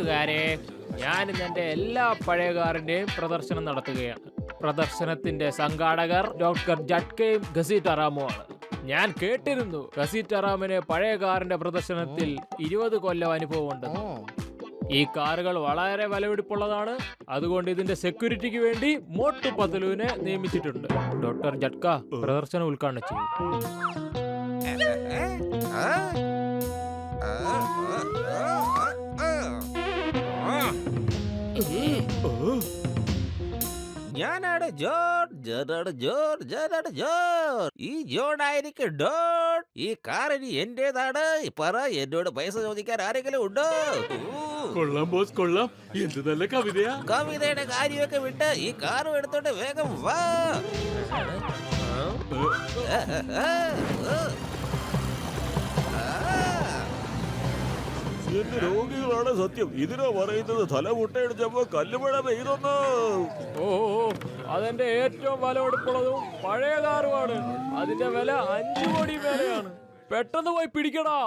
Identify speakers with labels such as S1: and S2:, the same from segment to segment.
S1: കൂട്ടുകാരെ, ഞാൻ ഇന്ന് എന്റെ എല്ലാ പഴയ കാറിന്റെയും പ്രദർശനം നടത്തുകയാണ്. പ്രദർശനത്തിന്റെ സംഘാടകർ ഡോക്ടർ ജഡ്കെയും ഘസീറ്ററാമും ആണ്. ഞാൻ കേട്ടിരുന്നു ഘസീറ്ററാമിന് പഴയ കാറിന്റെ പ്രദർശനത്തിൽ 20 കൊല്ലം അനുഭവം ഉണ്ടെന്ന്. ഈ കാറുകൾ വളരെ വിലപിടിപ്പുള്ളതാണ്. അതുകൊണ്ട് ഇതിന്റെ സെക്യൂരിറ്റിക്ക് വേണ്ടി മോട്ടു പത്ലുവിനെ നിയമിച്ചിട്ടുണ്ട്. ഡോക്ടർ ജഡ്ക പ്രദർശനം ഉദ്ഘാടനം ചെയ്യും.
S2: ഞാനാണ് ജോർജ്. ഈ ജോർഡായിരിക്കും ഡോട്ട്. ഈ കാർ ഇനി എന്റേതാണ്. പറ, എന്നോട് പൈസ ചോദിക്കാൻ ആരെങ്കിലും ഉണ്ടോ?
S3: കൊള്ളാം ബോസ്, കൊള്ളാം. എന്ത് നല്ല കവിതയാ.
S2: കവിതയുടെ കാര്യമൊക്കെ വിട്ട് ഈ കാറും എടുത്തോണ്ട് വേഗം വാ.
S4: എന്റെ രോഗികളാണ് സത്യം. ഇതിനാ പറയുന്നത് തല മുട്ടയടിച്ചപ്പോ കല്ലുമഴ പെയ്തൊന്ന്.
S1: ഓ, അതെന്റെ ഏറ്റവും വിലപിടിപ്പുള്ളതും പഴയ കാറുമാണ്. അതിന്റെ വില 5 കോടി മേലെയാണ്. പെട്ടെന്ന് പോയി പിടിക്കടാ.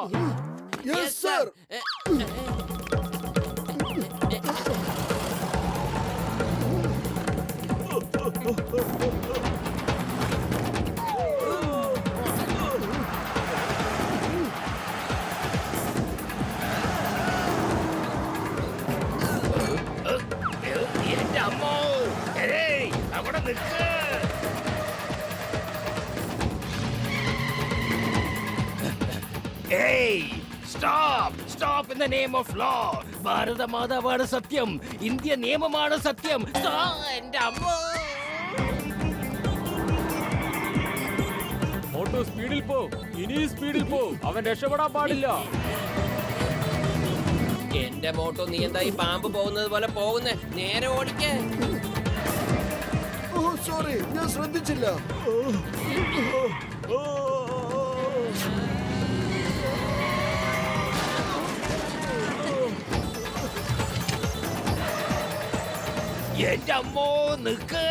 S2: Stop in the name of law. ഭാരത മാതാവാണ് സത്യം, ഇന്ത്യ നിയമമാണ് സത്യം. എന്റെ അമ്മ.
S1: മോട്ടു സ്പീഡിൽ പോ, ഇനി സ്പീഡിൽ പോ. അവൻ രക്ഷപ്പെടാൻ പാടില്ല.
S2: എന്റെ മോട്ടോ, നീ എന്താ ഈ പാമ്പ് പോകുന്നത് പോലെ പോകുന്നേ? നേരെ ഓടിക്കേ.
S5: സോറി, ഞാൻ ശ്രദ്ധിച്ചില്ല.
S2: എന്റെ അമ്മോ, നിക്ക്.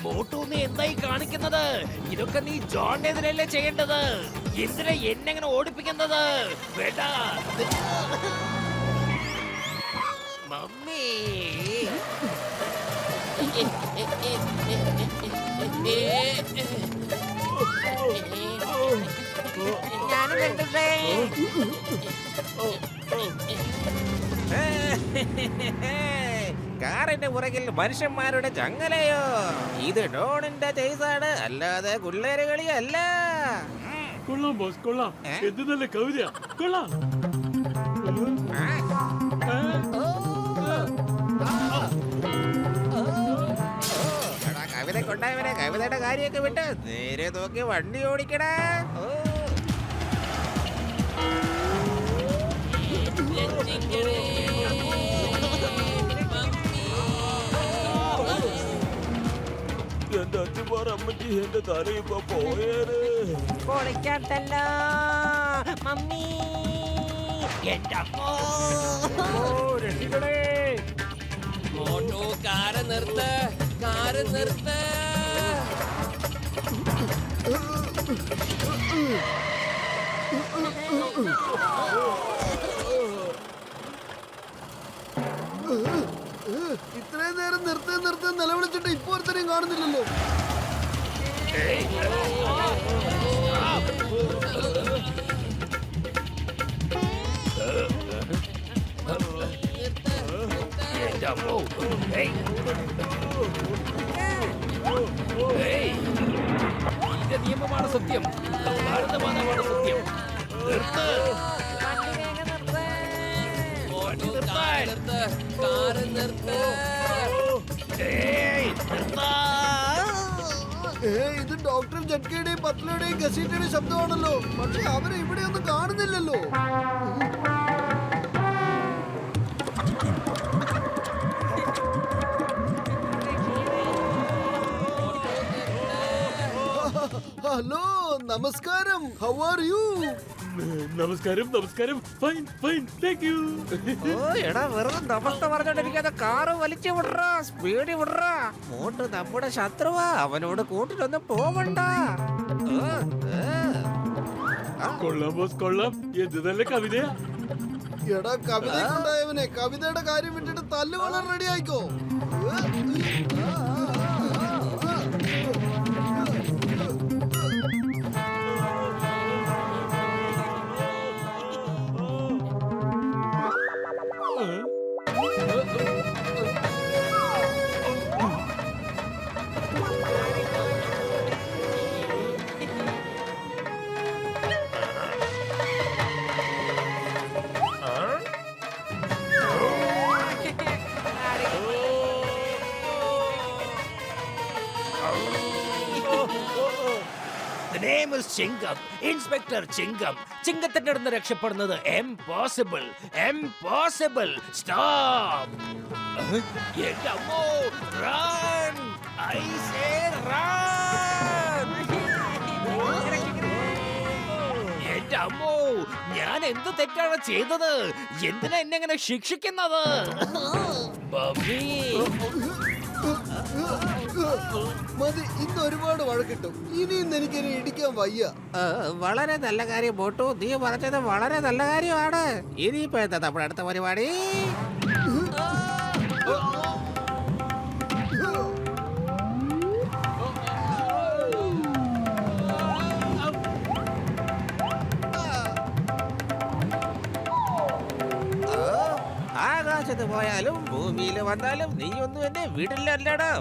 S2: മോട്ടു, നീ എന്തായി കാണിക്കുന്നത്? ഇതൊക്കെ നീ ജോണിനെതിരല്ലേ ചെയ്യേണ്ടത്. എന്തിനാ എന്നെങ്ങനെ ഓടിപ്പിക്കുന്നത്? വേണ്ട. മമ്മി, ഞാനും കണ്ടേ. കാറിന്റെ പുറകിൽ മനുഷ്യന്മാരുടെ ചങ്ങലയോ? ഇത് ഡോണിന്റെ ചേസാണ്, അല്ലാതെ കുള്ളേര് കളിയല്ല.
S3: കൊള്ളാം ബോസ്, കൊള്ളാം. എന്ത് നല്ല കവിതയാ. കൊള്ളാം.
S2: കവിത കൊണ്ടായവനെ കവിതയുടെ കാര്യമൊക്കെ വിട്ട് നേരെ നോക്കി വണ്ടി ഓടിക്കടാ.
S4: എന്റെ അച്ഛന്മാർ അമ്മച്ചി എന്റെ തല ഇപ്പൊ പോയേര്.
S2: പൊളിക്കാത്തല്ല മമ്മി. എന്റെ അമ്മോ. മോട്ടോ, കാറ് നിർത്ത്, കാറ് നിർത്ത്.
S5: ഇത്രയും നേരം നിർത്താൻ നിലവിളിച്ചിട്ട് ഇപ്പൊ ഒരുത്തരെയും കാണുന്നില്ലല്ലോ.
S2: നിയമമാണ് സത്യം, ഭാരതമാതാവാണ് സത്യം.
S5: ഇത് ഡോക്ടർ ജഡ്കയുടെയും പത്ലയുടെയും ഘസീറ്റയുടെയും ശബ്ദമാണല്ലോ. പക്ഷെ അവരെ ഇവിടെ ഒന്നും കാണുന്നില്ലല്ലോ. ഹലോ, നമസ്കാരം. How are you?
S3: നമസ്കാരം, നമസ്കാരം. Fine, fine, thank you.
S2: എടാ, വെറുതെ നമസ്ത പറഞ്ഞോണ്ടിരിക്കാതെ കാറ് വലിച്ചു വിടറാ, സ്പീഡിൽ വിടറാ. മോട്ട് നമ്മുടെ ശത്രുവാ, അവനോട് കൂട്ടിലൊന്നും പോവണ്ട.
S3: കൊള്ളാം ബോസ്, കൊള്ളാം. എന്ത് നല്ല കവിതയാ.
S5: എടാ കവിതയ്ക്കുണ്ടായവനെ കവിതയുടെ കാര്യം വിട്ടിട്ട് തല്ലുകൊള്ളാൻ റെഡി ആയിക്കോ.
S2: ഇൻസ്പെക്ടർ ചിങ്കം. ചിങ്കത്തിന്റെ അടുത്ത് രക്ഷപ്പെടുന്നത് എംപോസിബിൾ. എംപോസിബിൾ. സ്റ്റോപ്പ്. എന്റെ അമ്മോ, റൺ. I say run. എന്റെ അമ്മോ, ഞാൻ എന്ത് തെറ്റാണ് ചെയ്തത്? എന്തിനാ എന്നെ ഇങ്ങനെ ശിക്ഷിക്കുന്നത്? ബബി,
S5: മതി, ഇന്ന് ഒരുപാട് വഴക്കിട്ടു. ഇനിയും എനിക്കിനി ഇടിക്കാൻ വയ്യ.
S2: വളരെ നല്ല കാര്യം ബോട്ടു, നീ പറഞ്ഞത് വളരെ നല്ല കാര്യമാണ്. ഇനിയിപ്പോ എന്താ നമ്മുടെ അടുത്ത പരിപാടി? ആകാശത്ത് പോയാലും ഭൂമിയിൽ വന്നാലും നീ ഒന്നും എന്നെ വിടില്ലല്ലടാ.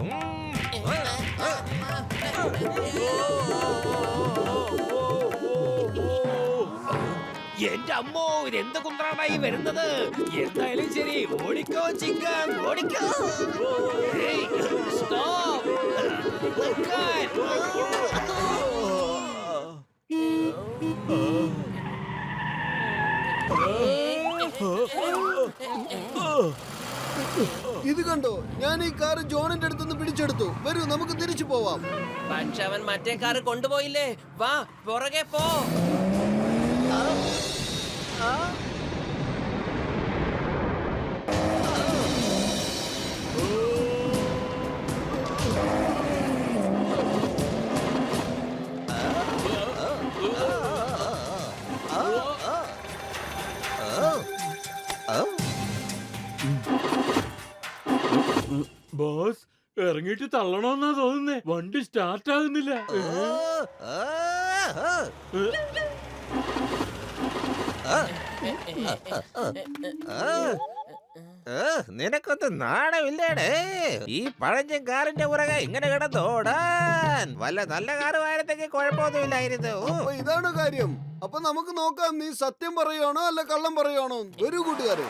S2: എന്റെ അമ്മോ, ഇതെന്ത് കുന്ത്രാണായി വരുന്നത്? എന്തായാലും ശരി, ഓടിക്കോ ചിക്കൻ, ഓടിക്കോ. സ്റ്റോപ്പ്.
S5: ഇത് കണ്ടോ, ഞാൻ ഈ കാറ് ജോണിന്റെ അടുത്തുനിന്ന് പിടിച്ചെടുത്തു. വരൂ, നമുക്ക് തിരിച്ചു പോവാം.
S6: പക്ഷെ അവൻ മറ്റേ കാറ് കൊണ്ടുപോയില്ലേ? വാ, പുറകെ പോ.
S3: ബോസ്, ഇറങ്ങിയിട്ട് തള്ളണമെന്നാ തോന്നുന്നേ. വണ്ടി സ്റ്റാർട്ട് ആകുന്നില്ല.
S2: നിനക്കൊന്ന് നാണമില്ലേടേ? ഈ പഴഞ്ചൻ കാറിന്റെ പുറകെ ഇങ്ങനെ കിടന്നോടാൻ. വല്ല നല്ല കാറുമായിരുന്നെങ്കിൽ കുഴപ്പമൊന്നുമില്ലായിരുന്നു.
S5: അപ്പൊ ഇതാണ് കാര്യം. അപ്പൊ നമുക്ക് നോക്കാം, നീ സത്യം പറയുവാണോ അല്ല കള്ളം പറയുവാണോ. വരൂ കൂട്ടുകാരെ.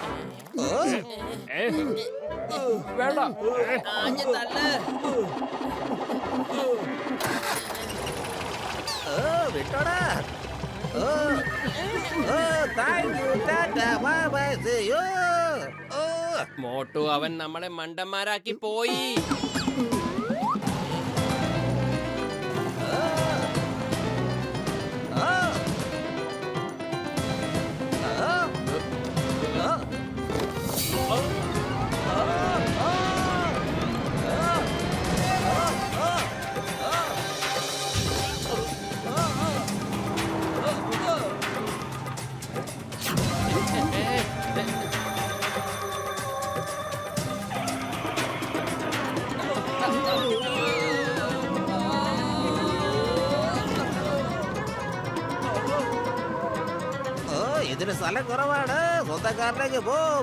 S1: വേണ്ട.
S6: ആഞ്ഞ് തള്ള്.
S2: വിട്ടോടാ. Thank you, tata, bye bye, see you.
S6: Motu, അവൻ നമ്മളെ മണ്ടന്മാരാക്കി പോയി.
S2: ഇതിന് സ്ഥലം കുറവാണ്. സ്വന്തക്കാരലേക്ക്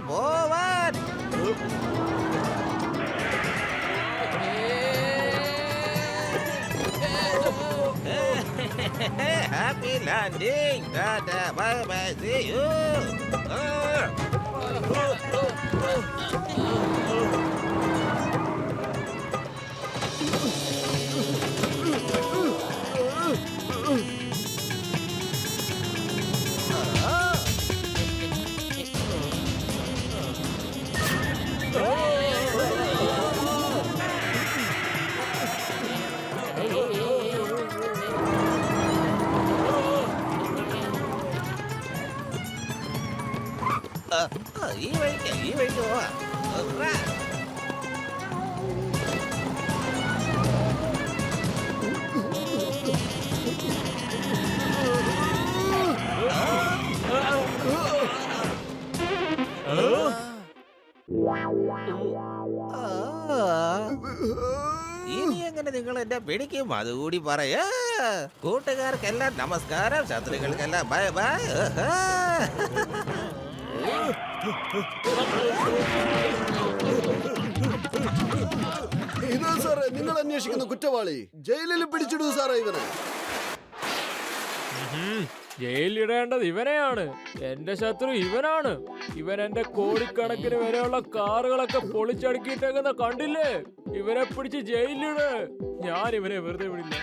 S2: പോവാൻ. Happy landing. Tata, bye bye, see you. ഈ വഴിക്ക് പോവാ. ഇനി എങ്ങനെ നിങ്ങൾ എന്നെ പിടിക്കും അതുകൂടി പറയാ. കൂട്ടുകാർക്കെല്ലാം നമസ്കാരം, ശത്രുക്കൾക്കെല്ലാം ബൈ ബൈ.
S5: ഇതാ സാറേ നിങ്ങൾ അന്വേഷിക്കുന്ന കുറ്റവാളി. ജയിലിൽ പിടിച്ചിടൂ സാറേ ഇവനെ.
S1: ജയിലിടേണ്ടത് ഇവനെയാണ്. എന്റെ ശത്രു ഇവനാണ്. ഇവൻ എന്റെ കോടിക്കണക്കിന് വരെയുള്ള കാറുകളൊക്കെ പൊളിച്ചടുക്കിയിട്ടേക്കുന്ന കണ്ടില്ലേ? ഇവനെ പിടിച്ച് ജയിലിട്. ഞാൻ ഇവനെ വെറുതെ വിടില്ല.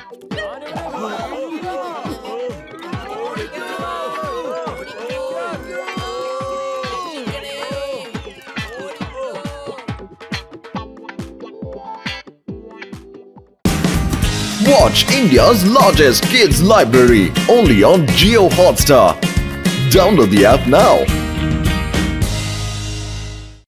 S7: Watch India's largest kids library only on Jio Hotstar. Download the app now.